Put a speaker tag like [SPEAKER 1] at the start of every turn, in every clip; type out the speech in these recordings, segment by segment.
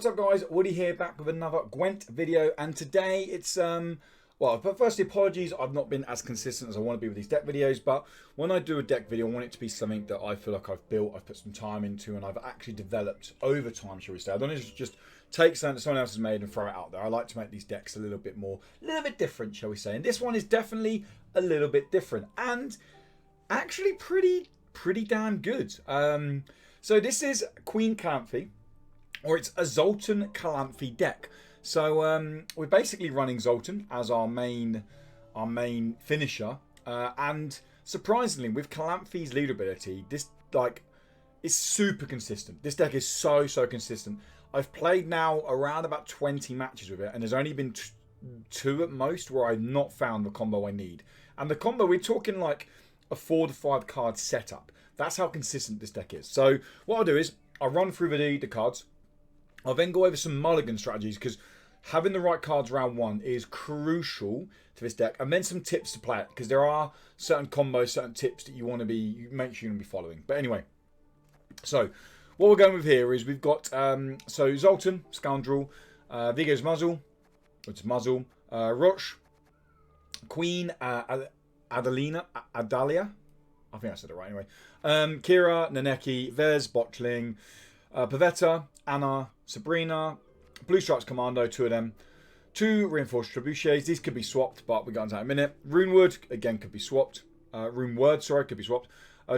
[SPEAKER 1] What's up guys, Woody here, back with another Gwent video, and today it's well, firstly apologies, I've not been as consistent as I want to be with these deck videos, but when I do a deck video I want it to be something that I feel like I've built, I've put some time into, and I've actually developed over time, shall we say. I don't just take something that someone else has made and throw it out there. I like to make these decks a little bit different, shall we say, and this one is definitely a little bit different, and actually pretty damn good. So this is Queen Calanthe, or it's a Zoltan Calanthe deck. So we're basically running Zoltan as our main finisher, and surprisingly, with Calanthe's leader ability, this is super consistent. This deck is so consistent. I've played now around about 20 matches with it, and there's only been two at most where I've not found the combo I need. And the combo, we're talking like a 4 to 5 card setup. That's how consistent this deck is. So what I'll do is I'll run through the cards. I'll then go over some mulligan strategies, because having the right cards round one is crucial to this deck, and then some tips to play it, because there are certain combos, certain tips that you want to be, make sure you're going to be following. But anyway, so what we're going with here is we've got so Zoltan, Scoundrel, Vigo's Muzzle, which is Muzzle, Roche, Queen Adalia, I think I said it right anyway, Kira, Naneki, Vez, Botchling, Pavetta, Anna, Sabrina, Blue Stripes Commando, 2 of them, 2 Reinforced Trebuchets. These could be swapped, but we'll get into that in a minute. Runewood, again, could be swapped. Runeword, sorry, could be swapped.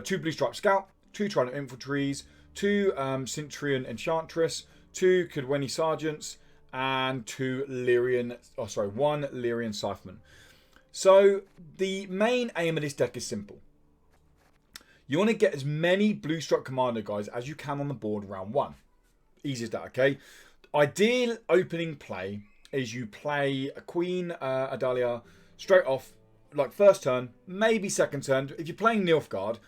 [SPEAKER 1] 2 Blue Stripe Scout, 2 Trident Infantries, 2 Centurion Enchantress, 2 Kudweni Sergeants, and 1 Lyrian Scytheman. So the main aim of this deck is simple. You want to get as many Blue Stripe Commando guys as you can on the board round one. Easy as that, okay? Ideal opening play is you play a Queen Adalia straight off, like first turn, maybe second turn. If you're playing Nilfgaard,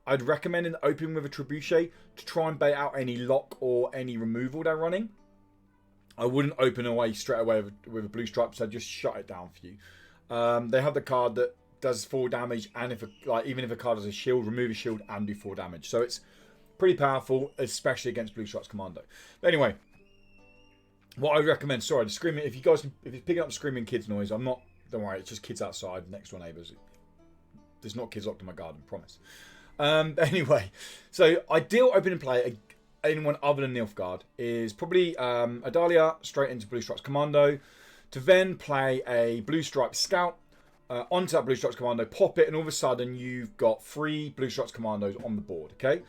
[SPEAKER 1] I'd recommend an opening with a Trebuchet to try and bait out any lock or any removal they're running. I wouldn't open away straight away with a Blue Stripe, so just shut it down for you. They have the card that does 4 damage, and even if a card has a shield, remove a shield and do 4 damage. So it's pretty powerful, especially against Blue Stripes Commando. But anyway, what I recommend, sorry, the screaming, if you're picking up the screaming kids noise, don't worry, it's just kids outside next door neighbours. There's not kids locked in my garden, promise. Anyway, so ideal opening play, anyone other than Nilfgaard, is probably Adalia straight into Blue Stripes Commando, to then play a Blue Stripes Scout, onto that Blue Stripes Commando, pop it, and all of a sudden you've got 3 Blue Stripes Commandos on the board, okay?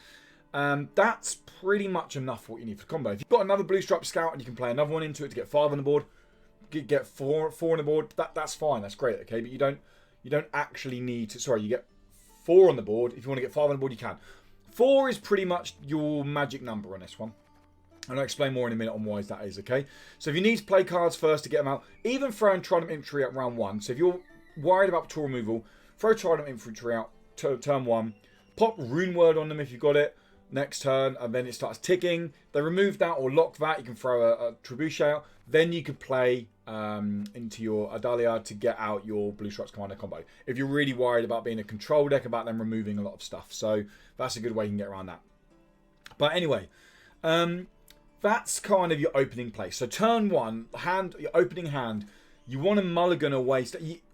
[SPEAKER 1] That's pretty much enough for what you need for the combo. If you've got another Blue Stripe Scout and you can play another one into it to get 5 on the board, get 4 on the board, that's fine, that's great, okay? But you don't actually need to, sorry, you get 4 on the board. If you want to get 5 on the board, you can. 4 is pretty much your magic number on this one. And I'll explain more in a minute on why that is, okay? So if you need to play cards first to get them out, even throwing Trident Infantry at round 1. So if you're worried about tool removal, throw Trident Infantry out turn 1, pop Runeword on them if you've got it next turn, and then it starts ticking. They remove that or lock that, you can throw a Trebuchet out, then you could play into your Adalia to get out your Blue Stripes Commander combo if you're really worried about being a control deck, about them removing a lot of stuff. So that's a good way you can get around that. But anyway, that's kind of your opening play. So turn 1, your opening hand, you want to mulligan away.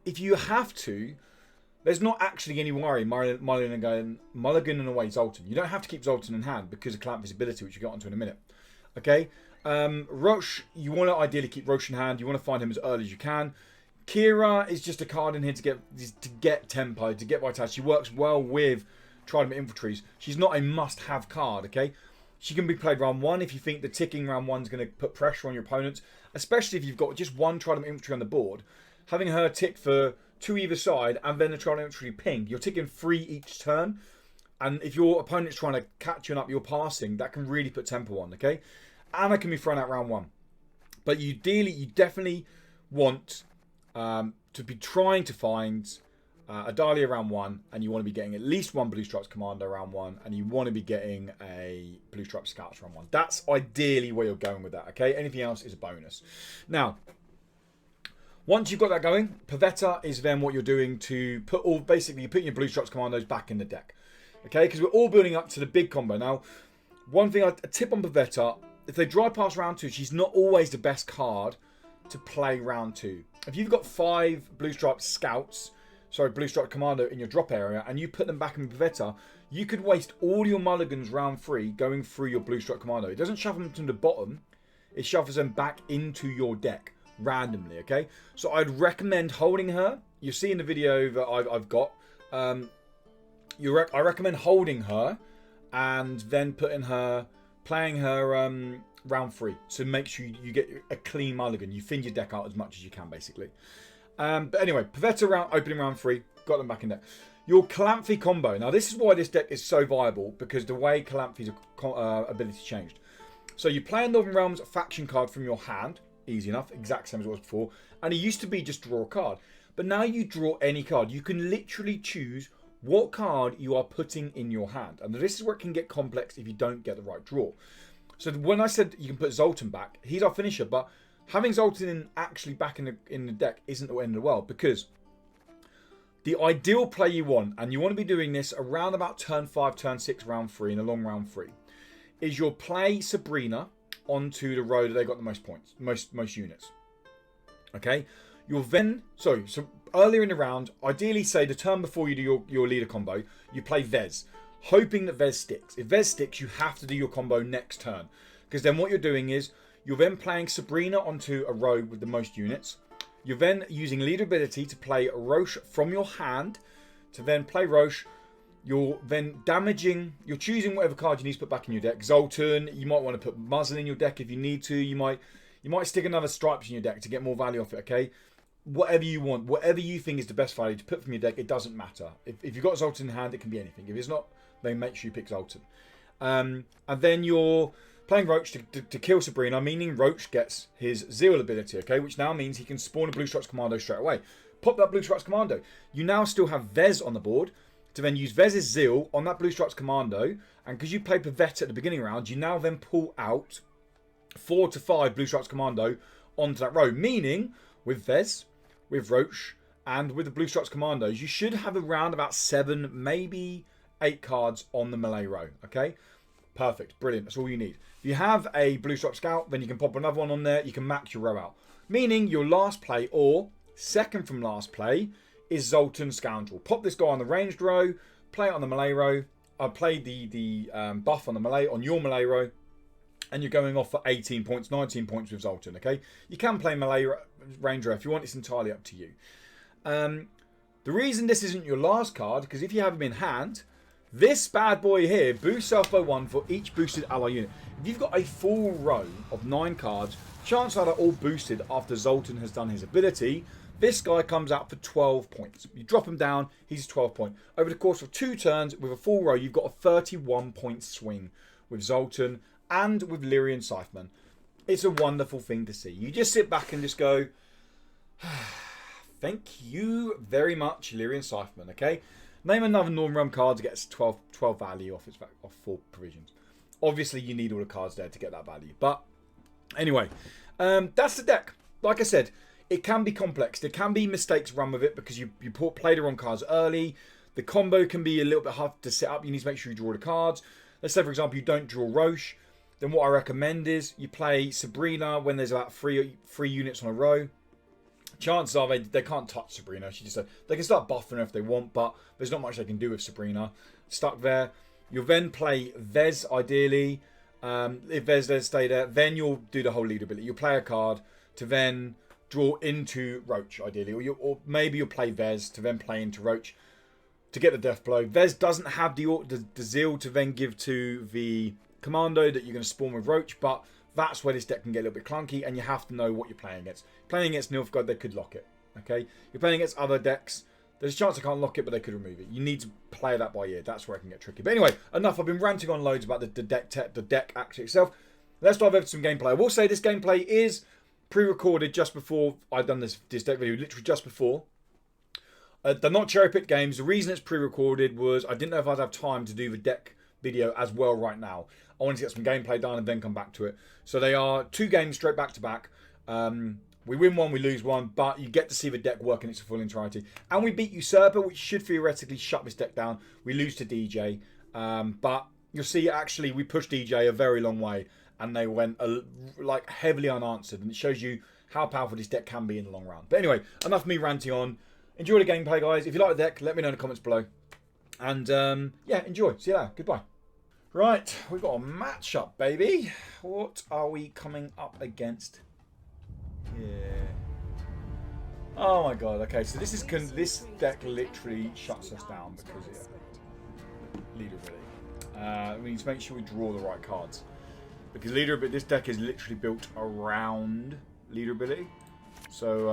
[SPEAKER 1] If you have to, there's not actually any worry mulliganing away Zoltan. You don't have to keep Zoltan in hand because of Calanthe's ability, which we'll get onto in a minute. Okay? Roche, you want to ideally keep Roche in hand. You want to find him as early as you can. Kira is just a card in here to get tempo, to get vitality. She works well with Trident Infantries. She's not a must-have card, okay? She can be played round 1 if you think the ticking round 1 is going to put pressure on your opponents, especially if you've got just 1 Trident Infantry on the board. Having her tick for 2 either side and then the Trident Infantry ping, you're ticking 3 each turn. And if your opponent's trying to catch you up, you're passing, that can really put tempo on, okay? Anna can be thrown out round 1. But you definitely want to be trying to find Adalia round 1, and you want to be getting at least 1 Blue Stripes Commander round 1, and you want to be getting a Blue Stripes Scouts round 1. That's ideally where you're going with that, okay? Anything else is a bonus. Now, once you've got that going, Pavetta is then what you're doing to basically you're putting your Blue Stripes Commandos back in the deck, okay? Because we're all building up to the big combo. Now, one thing, a tip on Pavetta, if they dry past round 2, she's not always the best card to play round 2. If you've got 5 blue striped scouts, sorry, blue striped commando in your drop area, and you put them back in Pavetta, you could waste all your mulligans round 3 going through your blue striped commando. It doesn't shove them to the bottom, it shoves them back into your deck randomly, okay? So I'd recommend holding her. You see in the video that I've got, I recommend holding her and then playing her round 3. So make sure you get a clean mulligan. You thin your deck out as much as you can, basically. But anyway, Pavetta opening round 3, got them back in deck. Your Calanthe combo. Now this is why this deck is so viable, because the way Calanthe's ability changed. So you play a Northern Realms faction card from your hand. Easy enough, exact same as it was before. And it used to be just draw a card. But now you draw any card. You can literally choose what card you are putting in your hand. And this is where it can get complex if you don't get the right draw. So when I said you can put Zoltan back, he's our finisher. But having Zoltan actually back in the deck isn't the end of the world. Because the ideal play you want, and you want to be doing this around about turn 5, turn 6, round 3, in a long round 3, is you'll play Sabrina onto the row that they got the most points, most units. Okay, you'll then so earlier in the round, ideally say the turn before you do your leader combo, you play Vez, hoping that Vez sticks. If Vez sticks, you have to do your combo next turn, because then what you're doing is you're then playing Sabrina onto a row with the most units. You're then using leader ability to play Roche from your hand to then play Roche. You're then damaging, you're choosing whatever card you need to put back in your deck. Zoltan, you might want to put Muzzle in your deck if you need to. You might stick another Stripes in your deck to get more value off it, okay? Whatever you want, whatever you think is the best value to put from your deck, it doesn't matter. If you've got Zoltan in hand, it can be anything. If it's not, then make sure you pick Zoltan. And then you're playing Roach to kill Sabrina, meaning Roach gets his Zeal ability, okay? Which now means he can spawn a Blue Stripes Commando straight away. Pop that Blue Stripes Commando. You now still have Vez on the board, to then use Vez's Zeal on that Blue Stripes Commando, and because you played Pavetta at the beginning round, you now then pull out 4 to 5 Blue Stripes Commando onto that row. Meaning, with Vez, with Roche, and with the Blue Stripes Commandos, you should have around about 7, maybe 8 cards on the melee row, okay? Perfect, brilliant, that's all you need. If you have a Blue Stripe Scout, then you can pop another one on there, you can max your row out. Meaning, your last play, or second from last play, is Zoltan Scoundrel. Pop this guy on the ranged row, play it on the melee row. I played the buff on the melee, on your melee row, and you're going off for 18 points, 19 points with Zoltan, okay? You can play melee ranger if you want, it's entirely up to you. The reason this isn't your last card, because if you have him in hand, this bad boy here boosts self by 1 for each boosted ally unit. If you've got a full row of 9 cards, chances are they're all boosted after Zoltan has done his ability. This guy comes out for 12 points. You drop him down, he's 12 points. Over the course of 2 turns, with a full row, you've got a 31 point swing with Zoltan and with Lyrian Scytheman. It's a wonderful thing to see. You just sit back and just go, thank you very much, Lyrian Scytheman, okay? Name another Northern Realm card that gets 12 value off 4 provisions. Obviously, you need all the cards there to get that value. But anyway, that's the deck. Like I said, it can be complex. There can be mistakes run with it because you play the wrong cards early. The combo can be a little bit hard to set up. You need to make sure you draw the cards. Let's say, for example, you don't draw Roche. Then what I recommend is you play Sabrina when there's about 3 units on a row. Chances are they can't touch Sabrina. They can start buffing her if they want, but there's not much they can do with Sabrina. Stuck there. You'll then play Vez, ideally. If Vez does stay there, then you'll do the whole leader ability. You'll play a card to then draw into Roach, ideally. Or maybe you'll play Vez to then play into Roach to get the death blow. Vez doesn't have the Zeal to then give to the Commando that you're going to spawn with Roach, but that's where this deck can get a little bit clunky, and you have to know what you're playing against. Playing against Nilfgaard, they could lock it. Okay, you're playing against other decks. There's a chance they can't lock it, but they could remove it. You need to play that by ear. That's where it can get tricky. But anyway, enough. I've been ranting on loads about the deck actually itself. Let's dive over to some gameplay. I will say this gameplay is pre-recorded just before I've done this deck video, literally just before. They're not cherry-picked games. The reason it's pre-recorded was I didn't know if I'd have time to do the deck video as well right now. I wanted to get some gameplay done and then come back to it. So they are 2 games straight back to back. We win one, we lose one, but you get to see the deck work in its full entirety. And we beat Usurper, which should theoretically shut this deck down. We lose to DJ, but you'll see actually we pushed DJ a very long way. and they went like heavily unanswered, and it shows you how powerful this deck can be in the long run. But anyway, enough of me ranting on. Enjoy the gameplay, guys. If you like the deck, let me know in the comments below. And yeah, enjoy. See you later. Goodbye. Right, we've got a matchup, baby. What are we coming up against here? Oh my god. Okay, so this deck literally shuts us down because leader ability. We need to make sure we draw the right cards because leader ability. This deck is literally built around leader ability. So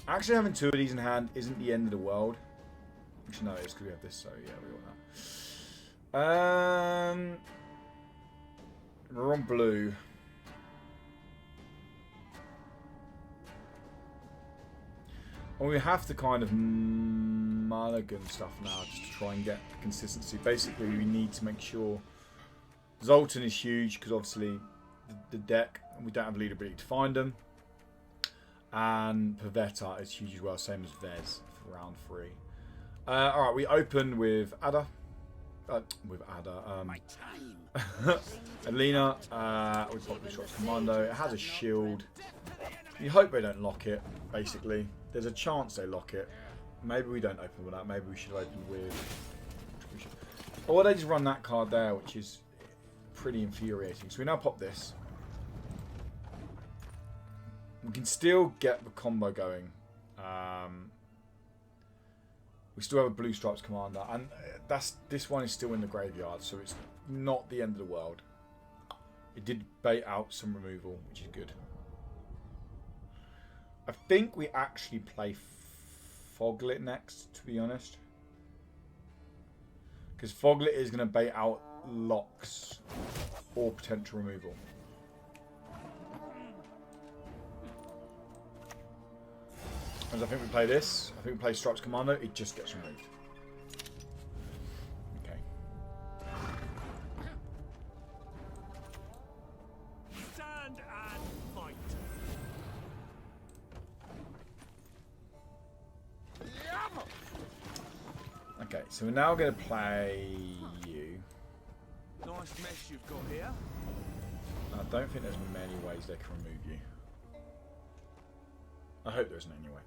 [SPEAKER 1] actually having 2 of these in hand isn't the end of the world. Actually, no, it is because we have this. So yeah, we got that. We're on blue. And we have to kind of mulligan stuff now just to try and get consistency. Basically, we need to make sure Zoltan is huge because obviously the deck, we don't have leader ability to find them. And Pavetta is huge as well, same as Vez for round 3. Alright, we open with Ada. Alina. We pop the Shots Commando. It has a shield. You hope they don't lock it, basically. There's a chance they lock it. Maybe we don't open with that. Maybe we should open with... Or they just run that card there, which is pretty infuriating. So we now pop this. We can still get the combo going. We still have a Blue Stripes Commander. And this one is still in the graveyard, so it's not the end of the world. It did bait out some removal, which is good. I think we actually play Foglet next, to be honest. Because Foglet is going to bait out locks or potential removal. As I think we play this. I think we play Stripes Commando. It just gets removed. Okay.
[SPEAKER 2] Stand and fight.
[SPEAKER 1] Okay, so we're now going to play you.
[SPEAKER 2] Nice mess you've got here.
[SPEAKER 1] I don't think there's many ways they can remove you. I hope there isn't anyway.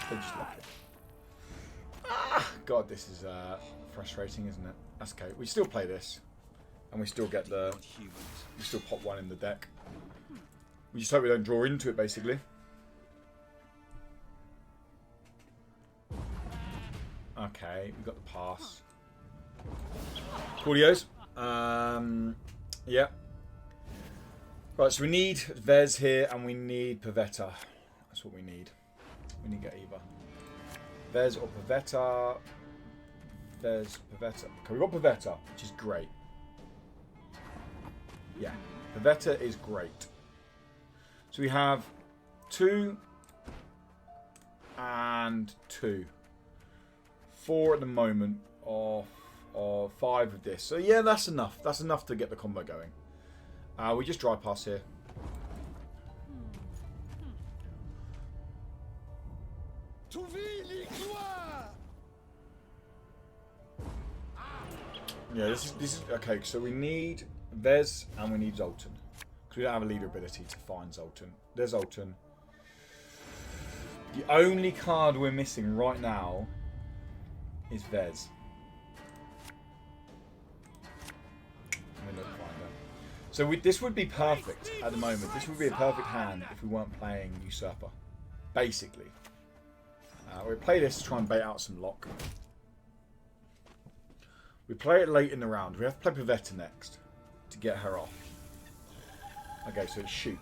[SPEAKER 1] They just lock it. Ah, God, this is frustrating, isn't it? That's okay. We still play this, and we still get the. We still pop one in the deck. We just hope we don't draw into it, basically. Okay, we got the pass. Coolios. Yeah. Right, so we need Vez here, and we need Pavetta. That's what we need. We need to get either Vez or Pavetta. Vez, Pavetta. Okay, we got Pavetta, which is great. Yeah, Pavetta is great. So we have 2 and 2. 4 at the moment of 5 of this. So yeah, that's enough. That's enough to get the combo going. We just dry pass here. Yeah, this is okay. So we need Vez and we need Zoltan because we don't have a leader ability to find Zoltan. There's Zoltan. The only card we're missing right now is Vez. So this would be perfect at the moment. This would be a perfect hand if we weren't playing Usurper. Basically. We play this to try and bait out some lock. We play it late in the round. We have to play Pavetta next to get her off. Okay, so it's shoot.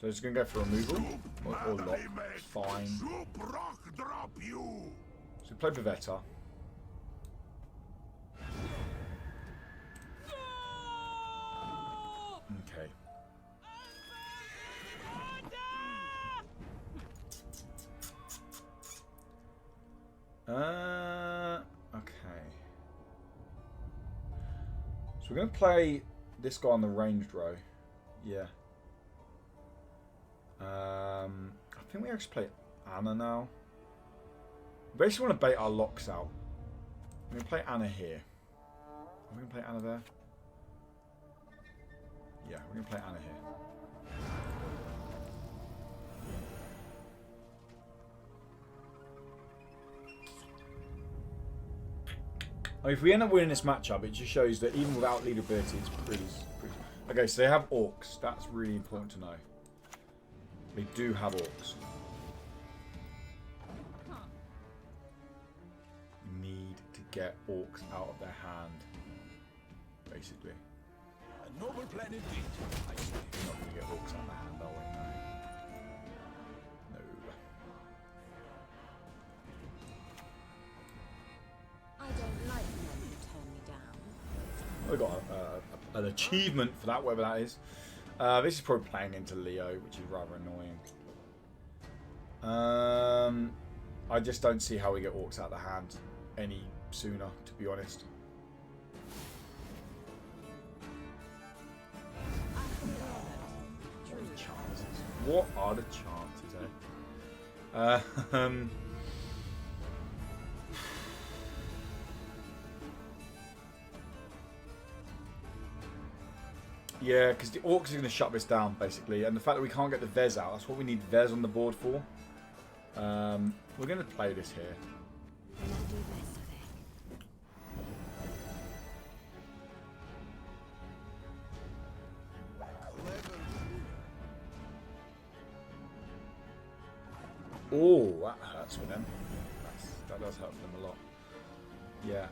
[SPEAKER 1] So it's going to go for removal or lock. It's fine. So we play Pavetta. Okay. Okay. So we're going to play this guy on the ranged row. Yeah. I think we actually play Anna now. We basically want to bait our locks out. We're going to play Anna here. Are we going to play Anna there? Yeah, we're going to play Anna here. I mean, if we end up winning this matchup, it just shows that even without lead ability, it's pretty... Okay, so they have orcs. That's really important to know. They do have orcs. You need to get orcs out of their hand, basically.
[SPEAKER 2] A noble plan indeed. I see.
[SPEAKER 1] We're not going to get orcs out of their hand, are we? No.
[SPEAKER 3] I don't like men who turn me down.
[SPEAKER 1] We got an achievement for that, whatever that is. This is probably playing into Leo, which is rather annoying. I just don't see how we get orcs out of the hand any sooner, to be honest. What are the chances? What are the chances, eh? Yeah, because the orcs are going to shut this down, basically. And the fact that we can't get the Vez out, that's what we need Vez on the board for. We're going to play this here. Oh, that hurts for them. That does hurt for them a lot. Yeah.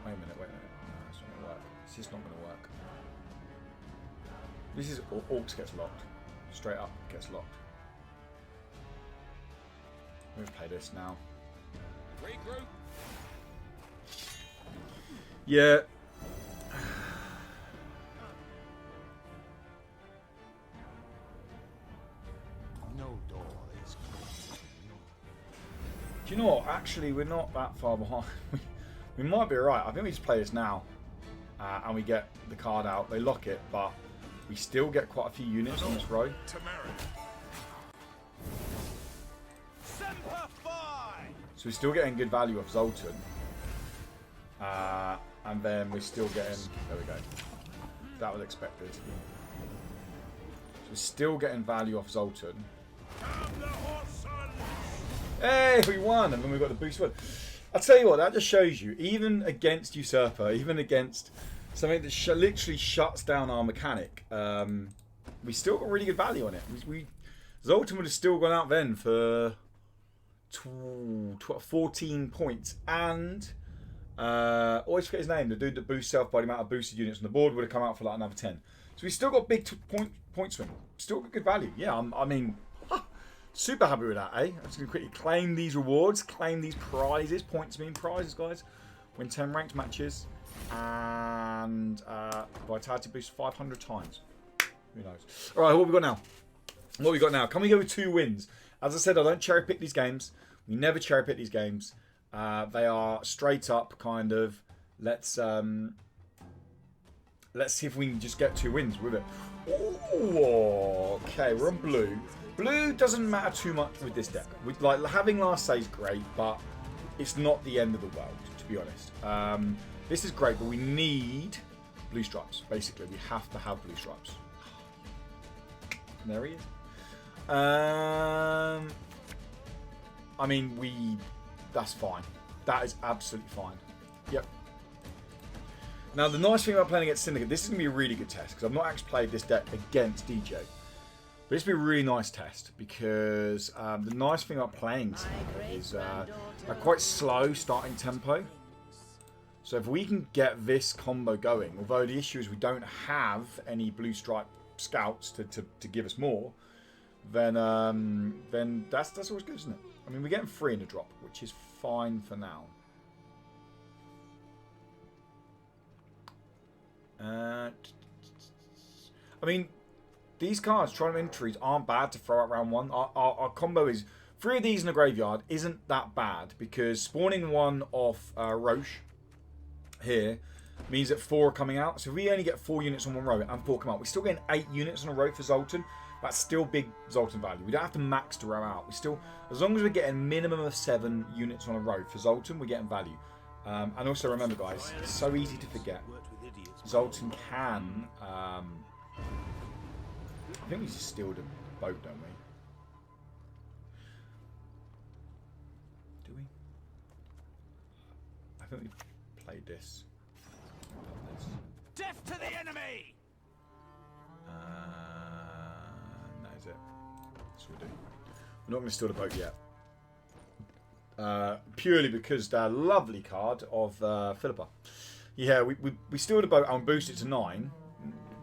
[SPEAKER 1] Wait a minute. No, it's not going to work. It's just not going to work. This is... Orcs gets locked. Straight up gets locked. I'm going to play this now.
[SPEAKER 2] Regroup.
[SPEAKER 1] Yeah.
[SPEAKER 2] No door is closed.
[SPEAKER 1] Do you know what? Actually, we're not that far behind. We might be right. I think we just play this now. And we get the card out. They lock it, but we still get quite a few units on this row. So we're still getting good value off Zoltan. And then we're still getting... There we go. That was expected. So we're still getting value off Zoltan. Hey, we won! And then we got the boost one. I'll tell you what, that just shows you, even against Usurper, even against something that literally shuts down our mechanic, we still got really good value on it. Zoltan would have still gone out then for 14 points. And... always forget his name. The dude that boosts self by the amount of boosted units on the board would have come out for like another 10. So we still got big point swing. Still got good value. Yeah, I mean, super happy with that, eh? I'm just going to quickly claim these rewards, claim these prizes. Points mean prizes, guys. Win 10 ranked matches. And Vitality boost 500 times. Who knows? Alright, what have we got now? What have we got now? Can we go with 2 wins? As I said, I don't cherry pick these games. We never cherry pick these games. They are straight up kind of let's see if we can just get 2 wins with it. Ooh, okay, we're on blue. Blue doesn't matter too much with this deck. Like having last say is great, but it's not the end of the world, to be honest. This is great, but we need blue stripes. Basically, we have to have blue stripes. And there he is. I mean, that's fine. That is absolutely fine. Yep. Now, the nice thing about playing against Syndicate, this is going to be a really good test, because I've not actually played this deck against DJ. But this will be a really nice test, because the nice thing about playing Syndicate is a quite slow starting tempo. So if we can get this combo going, although the issue is we don't have any blue stripe scouts to give us more, then that's always good, isn't it? I mean, we're getting 3 in a drop, which is fine for now. I mean, these cards, Trident Infantries, aren't bad to throw out round 1. Our combo is 3 of these in the graveyard isn't that bad because spawning 1 off Roche here means that 4 are coming out. So if we only get 4 units on 1 row and 4 come out, we're still getting 8 units on a row for Zoltan. That's still big Zoltan value. We don't have to max the row out. We still, as long as we're getting a minimum of 7 units on a row for Zoltan, we're getting value. And also remember, guys, it's so easy to forget. Zoltan can. I think we just steal the boat, don't we? Do we? I think we played this.
[SPEAKER 2] Death to the enemy!
[SPEAKER 1] That is it. That's what we do. We're not going to steal the boat yet. Purely because that lovely card of Philippa. Yeah, we steal the boat and boost it to 9.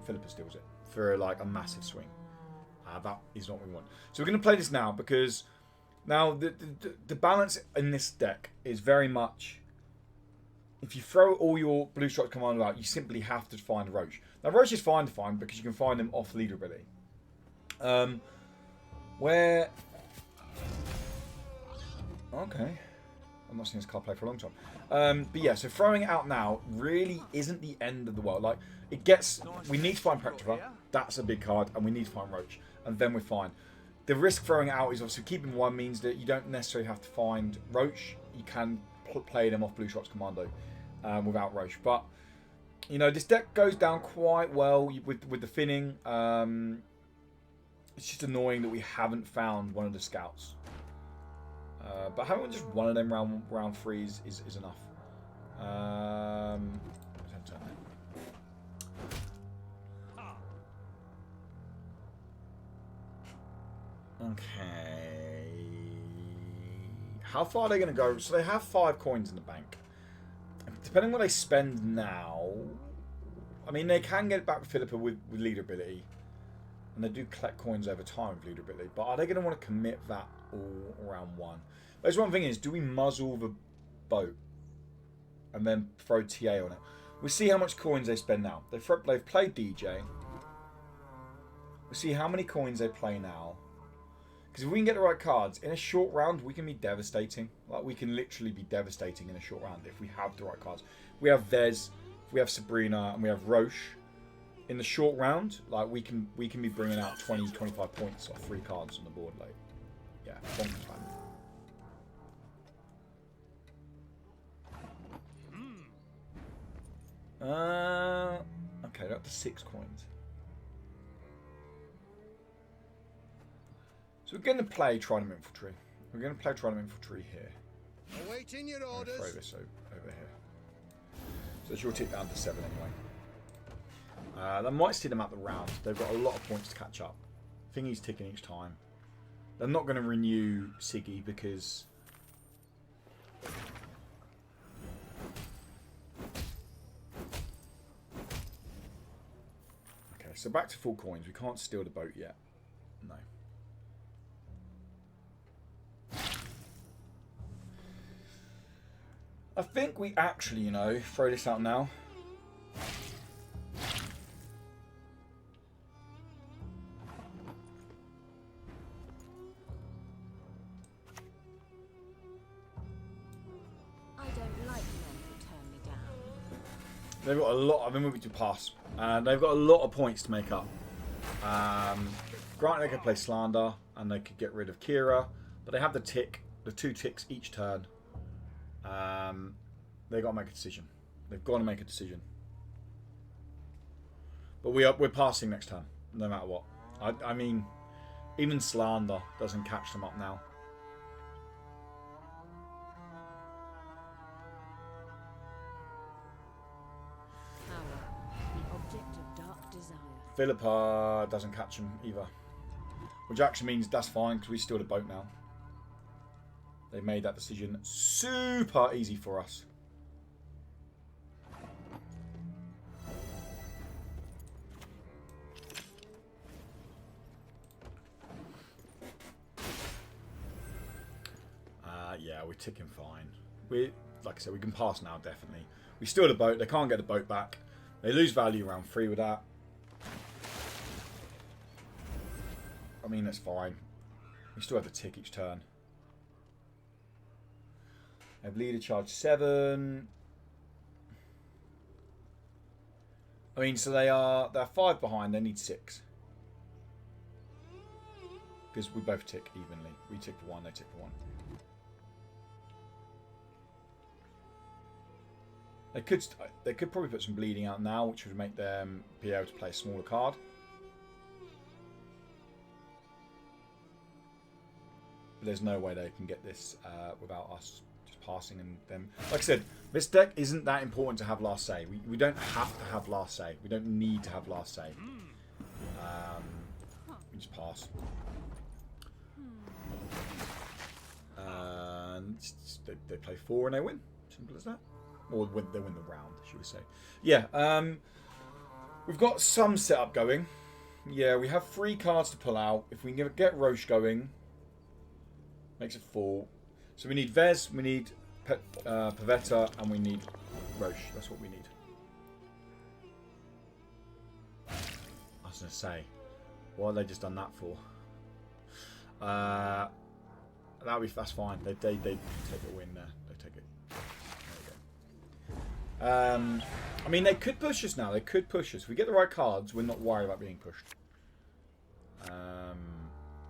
[SPEAKER 1] Philippa steals it for like a massive swing. That is not what we want. So we're going to play this now because now the balance in this deck is very much, if you throw all your Blue Stripes Commando out, you simply have to find Roche. Now Roche is fine to find because you can find them off leader ability. Where... Okay. I'm not seen this card play for a long time. But yeah, so throwing it out now really isn't the end of the world. Like, it gets... We need to find Practiva. That's a big card. And we need to find Roche. And then we're fine. The risk throwing it out is obviously keeping 1 means that you don't necessarily have to find Roche. You can play them off Blue Stripes Commando without Roche. But, you know, this deck goes down quite well with the Finning. It's just annoying that we haven't found one of the scouts. But having just one of them round 3 is enough. Okay. How far are they going to go? So they have 5 coins in the bank. Depending on what they spend now, I mean, they can get it back with Philippa with leader ability. And they do collect coins over time with leader ability. But are they going to want to commit that all around 1? There's one thing is, do we muzzle the boat and then throw TA on it? We'll see how much coins they spend now. They've played DJ. We'll see how many coins they play now. Because if we can get the right cards, in a short round, we can be devastating. Like, we can literally be devastating in a short round if we have the right cards. We have Vez, we have Sabrina, and we have Roche. In the short round, like, we can be bringing out 20, 25 points off 3 cards on the board. Like, yeah, bonkers, man. Okay, they're up to 6 coins. So we're going to play Trident Infantry. We're going to play Trident Infantry here.
[SPEAKER 4] Awaiting your orders.
[SPEAKER 1] Throw this over here. So this will tick down to 7 anyway. That might see them out the round. They've got a lot of points to catch up. Thingy's ticking each time. They're not going to renew Siggy because... Okay, so back to full coins. We can't steal the boat yet. No. I think we actually, you know, throw this out now. They've got a lot. I've been moving to pass. They've got a lot of points to make up. Granted, they could play Slander and they could get rid of Kira, but they have the 2 ticks each turn. They got to make a decision. They've got to make a decision. But we're passing next turn, no matter what. I mean, even Slander doesn't catch them up now. Philippa doesn't catch him either. Which actually means that's fine because we steal the boat now. They made that decision super easy for us. Yeah, we're ticking fine. Like I said, we can pass now, definitely. We steal the boat. They can't get the boat back. They lose value around 3 with that. I mean, that's fine. We still have to tick each turn. I have leader charge 7. I mean, so they're 5 behind. They need 6 because we both tick evenly. We tick for 1. They tick for 1. They could probably put some bleeding out now, which would make them be able to play a smaller card. But there's no way they can get this without us just passing and them. Like I said, this deck isn't that important to have last say. We don't have to have last say. We don't need to have last say. We just pass. And they play 4 and they win. Simple as that. Or they win the round, should we say. Yeah, we've got some setup going. Yeah, we have 3 cards to pull out. If we can get Roche going, makes it 4. So we need Vez, we need Pavetta, and we need Roche. That's what we need. I was going to say, what have they just done that for? That's fine. They take a win there. They take it. I mean, they could push us now. They could push us. If we get the right cards, we're not worried about being pushed.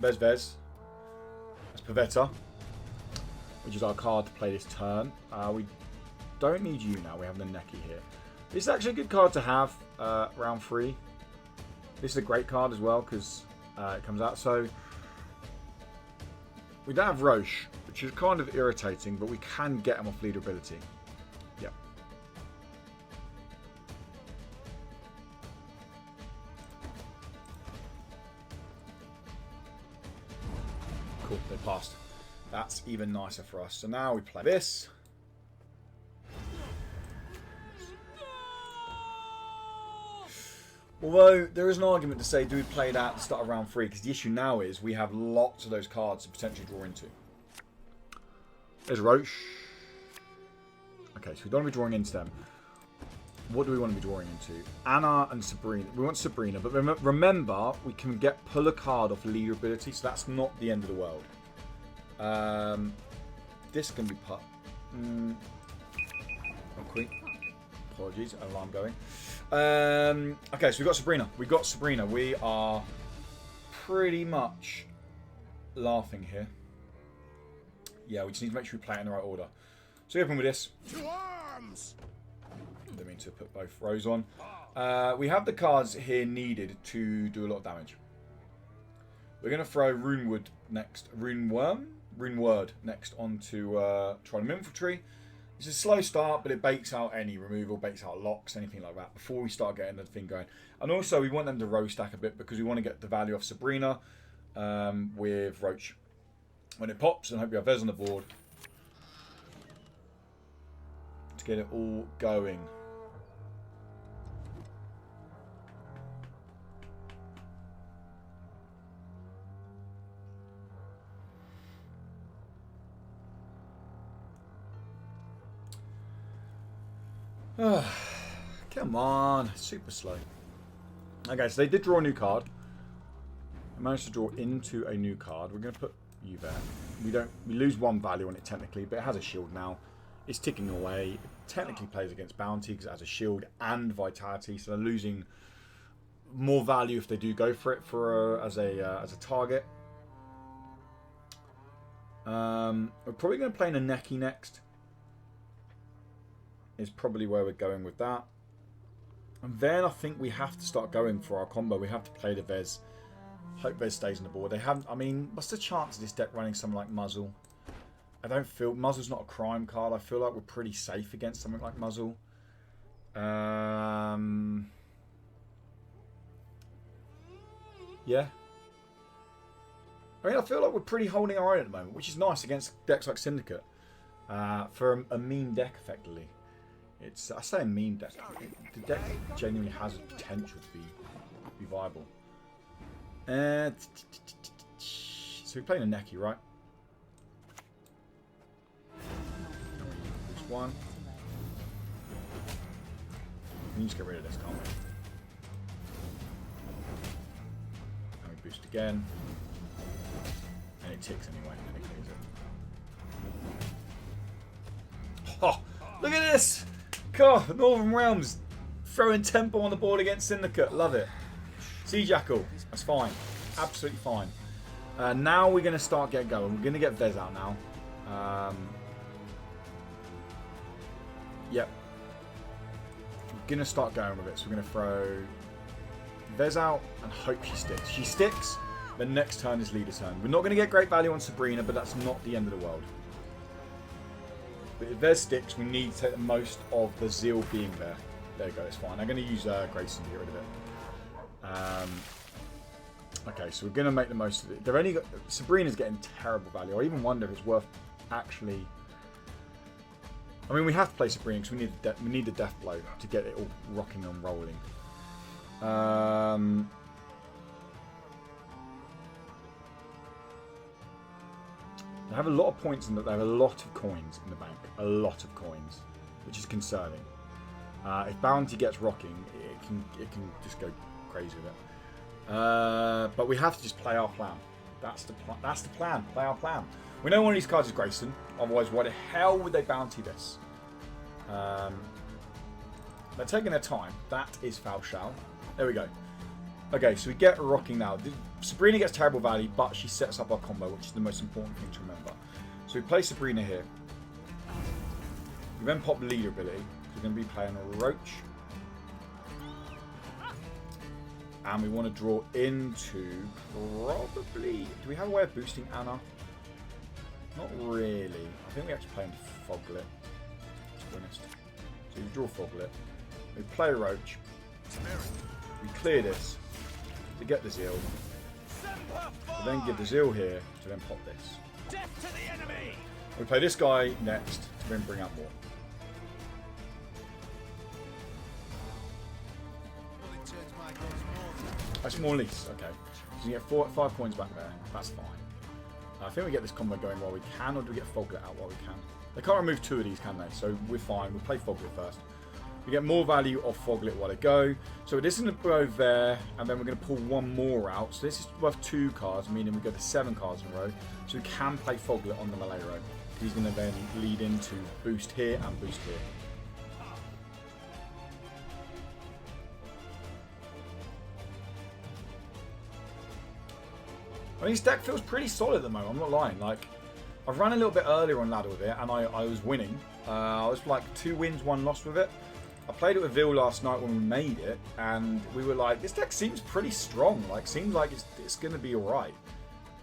[SPEAKER 1] There's Vez. That's Pavetta, which is our card to play this turn. We don't need you now. We have the Neki here. This is actually a good card to have round 3. This is a great card as well because it comes out. So we don't have Roche, which is kind of irritating, but we can get him off leader ability. Yep. Cool, they passed. That's even nicer for us. So now we play this. Although there is an argument to say, do we play that at the start of round 3? Because the issue now is we have lots of those cards to potentially draw into. There's Roche. Okay, so we don't want to be drawing into them. What do we want to be drawing into? Anna and Sabrina. We want Sabrina, but remember, we can pull a card off leader ability, so that's not the end of the world. This can be put. Quick. Apologies, alarm going. Okay, so we've got Sabrina. We've got Sabrina. We are pretty much laughing here. Yeah, we just need to make sure we play it in the right order. So we open with this.
[SPEAKER 4] To arms!
[SPEAKER 1] Don't mean to put both rows on. We have the cards here needed to do a lot of damage. We're going to throw Runewood next. Runeword next onto Trident Infantry. It's a slow start, but it bakes out any removal, bakes out locks, anything like that before we start getting the thing going. And also, we want them to row stack a bit because we want to get the value of Sabrina with Roach. When it pops, and I hope you have Vez on the board to get it all going. Come on, super slow. Okay, so they did draw a new card. I managed to draw into a new card. We're going to put you there. We lose 1 value on it technically, but it has a shield now. It's ticking away. It technically plays against bounty because it has a shield and vitality, so they're losing more value if they do go for it as a target. We're probably going to play in a Neki next. Is probably where we're going with that. And then I think we have to start going for our combo. We have to play the Vez. Hope Vez stays on the board. They haven't. I mean, what's the chance of this deck running something like Muzzle? I don't feel Muzzle's not a crime card. I feel like we're pretty safe against something like Muzzle. Yeah. I mean, I feel like we're pretty holding our own at the moment, which is nice against decks like Syndicate. For a meme deck, effectively. I say a meme deck. The deck genuinely has a potential to be viable. So we're playing a Neki, right? This one. We can just get rid of this, can't we? And we boost again. it ticks anyway. And it clears it. Oh, look at this! God, Northern Realms throwing tempo on the board against Syndicate. Love it. Sea Jackal. That's fine. Absolutely fine. Now we're going to start getting going. We're going to get Vez out now. Yep. We're going to start going with it. So we're going to throw Vez out and hope she sticks. She sticks, then next turn is leader turn. We're not going to get great value on Sabrina, but that's not the end of the world. But if Vez sticks, we need to take the most of the Zeal being there. There you go, it's fine. I'm going to use Grayson to get rid of it. Okay, so we're going to make the most of it. They're only got, Sabrina's getting terrible value. I even wonder if it's worth actually... I mean, we have to play Sabrina because we need the death blow to get it all rocking and rolling. They have a lot of points in that. They have a lot of coins in the bank. A lot of coins, which is concerning. If Bounty gets rocking, it can just go crazy with it. But we have to just play our plan. That's the plan. Play our plan. We know one of these cards is Grayson. Otherwise, why the hell would they bounty this? They're taking their time. That is Foul Shao. There we go. Okay, so we get rocking now. Sabrina gets terrible value, but she sets up our combo, which is the most important thing to remember. So we play Sabrina here. We then pop leader ability. We're going to be playing a Roach. And we want to draw into probably... Do we have a way of boosting Anna? Not really. I think we have to play into Foglet, to be honest. So we draw Foglet. We play Roach. We clear this to get the Zeal. We then give the Zeal here to then pop this.
[SPEAKER 2] Death to the enemy!
[SPEAKER 1] We play this guy next to then bring up more. That's more lease, okay. So you get 5 points back there. That's fine. I think we get this combo going while we can, or do we get Foglet out while we can? They can't remove 2 of these, can they? So we're fine. We'll play Foglet first. We get more value off Foglet while they go. So this is going to go there, and then we're going to pull 1 more out. So this is worth 2 cards, meaning we go to 7 cards in a row. So we can play Foglet on the melee row. He's going to then lead into boost here and boost here. I mean, his deck feels pretty solid at the moment, I'm not lying. Like, I've run a little bit earlier on ladder with it, and I was winning. I was like 2 wins, 1 loss with it. I played it with Ville last night when we made it, and we were like, this deck seems pretty strong. Like, seems like it's going to be alright.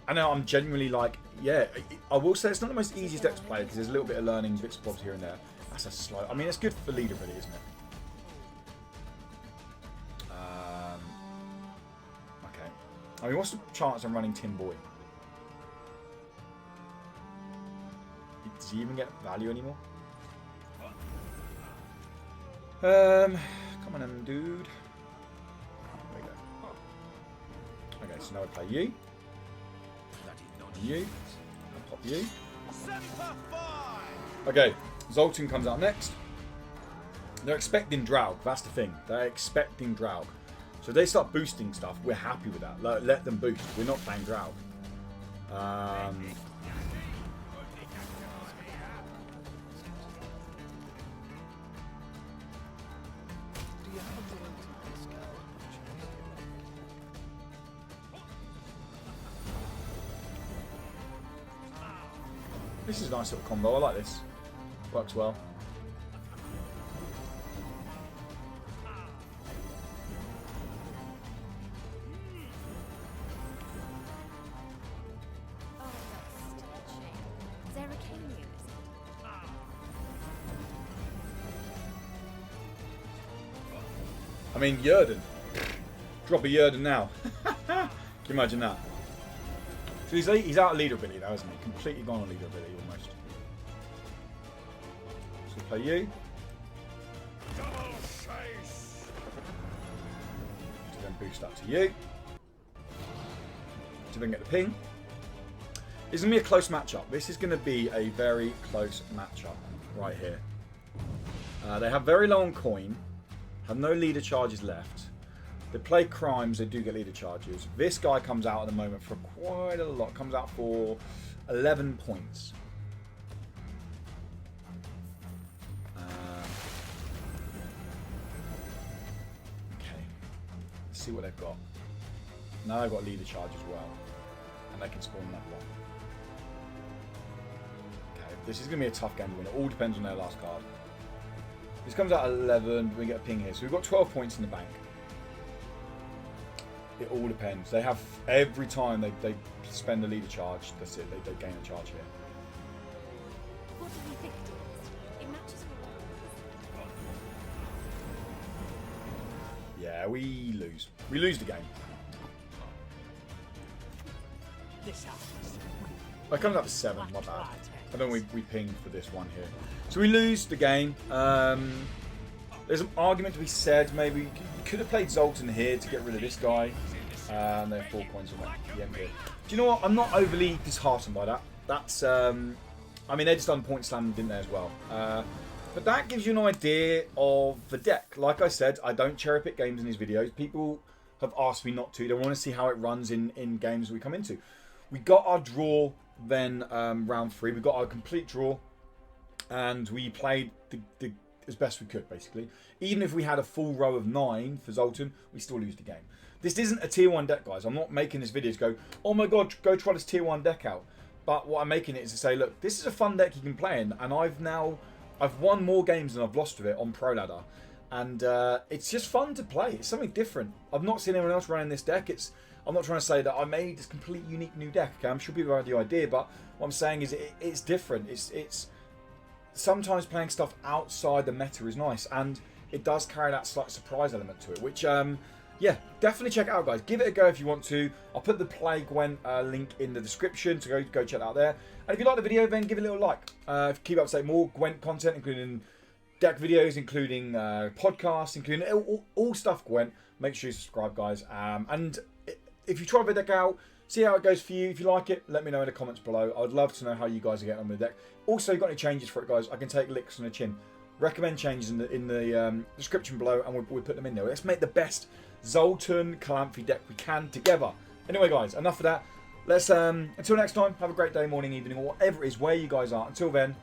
[SPEAKER 1] And now I'm genuinely like, yeah, I will say it's not the most easiest deck to play, because there's a little bit of learning, bits and bobs here and there. That's a slow... I mean, it's good for leader, really, isn't it? I mean, what's the chance I'm running Tin Boy? Does he even get value anymore? Come on in, dude. There we go. Okay, so now we play you. And you. And pop you. Okay, Zoltan comes out next. They're expecting Draug, that's the thing. They're expecting Draug. So if they start boosting stuff, we're happy with that. Let them boost. We're not playing Draug. This is a nice little combo. I like this. Works well. I mean, Yerden. Drop a Yerden now. Can you imagine that? So he's out of leader ability now, isn't he? Completely gone on leader ability almost. So play you.
[SPEAKER 2] Double chase.
[SPEAKER 1] To then boost that to you. To then get the ping. It's going to be a close matchup. This is going to be a very close matchup right here. They have very low on coin. Have no leader charges left. They play crimes, they do get leader charges. This guy comes out at the moment for quite a lot. Comes out for 11 points. Okay. Let's see what they've got. Now they've got leader charge as well. And they can spawn that one. Okay, this is going to be a tough game to win. It all depends on their last card. This comes out at 11. We get a ping here. So we've got 12 points in the bank. It all depends. They have every time they spend the leader charge. That's it. They gain a charge here.
[SPEAKER 3] What do we think it is? It matches with
[SPEAKER 1] Yeah, we lose. We lose the game. It comes up to 7. My bad. I don't know. We pinged for this one here. So we lose the game. There's an argument to be said. Maybe you could have played Zoltan here to get rid of this guy. And they're 4 points on the end here. Do you know what? I'm not overly disheartened by that. That's, I mean, they just done point slam, didn't they, as well? But that gives you an idea of the deck. Like I said, I don't cherry pick games in these videos. People have asked me not to. They want to see how it runs in games we come into. We got our draw then round 3. We got our complete draw. And we played the as best we could, basically. Even if we had a full row of 9 for Zoltan, we still lose the game. This isn't a tier 1 deck, guys. I'm not making this video to go, oh my god, go try this tier 1 deck out. But what I'm making it is to say, look, this is a fun deck you can play in, and I've won more games than I've lost with it on Pro Ladder. And it's just fun to play. It's something different. I've not seen anyone else running this deck. I'm not trying to say that I made this complete unique new deck. Okay? I'm sure people have the idea, but what I'm saying is it's different. It's sometimes playing stuff outside the meta is nice, and it does carry that slight surprise element to it, which yeah, definitely check it out, guys. Give it a go if you want to. I'll put the Play Gwent link in the description, so go check that out there. And if you like the video, then give it a little like. Keep up to date more Gwent content, including deck videos, including podcasts, including all stuff Gwent. Make sure you subscribe, guys. And if you try the deck out, see how it goes for you. If you like it, let me know in the comments below. I'd love to know how you guys are getting on with the deck. Also, got any changes for it, guys? I can take licks on the chin. Recommend changes in the description below, and we'll put them in there. Let's make the best Zoltan Calanthe deck we can together. Anyway, guys, enough of that. Let's until next time. Have a great day, morning, evening, or whatever it is where you guys are. Until then,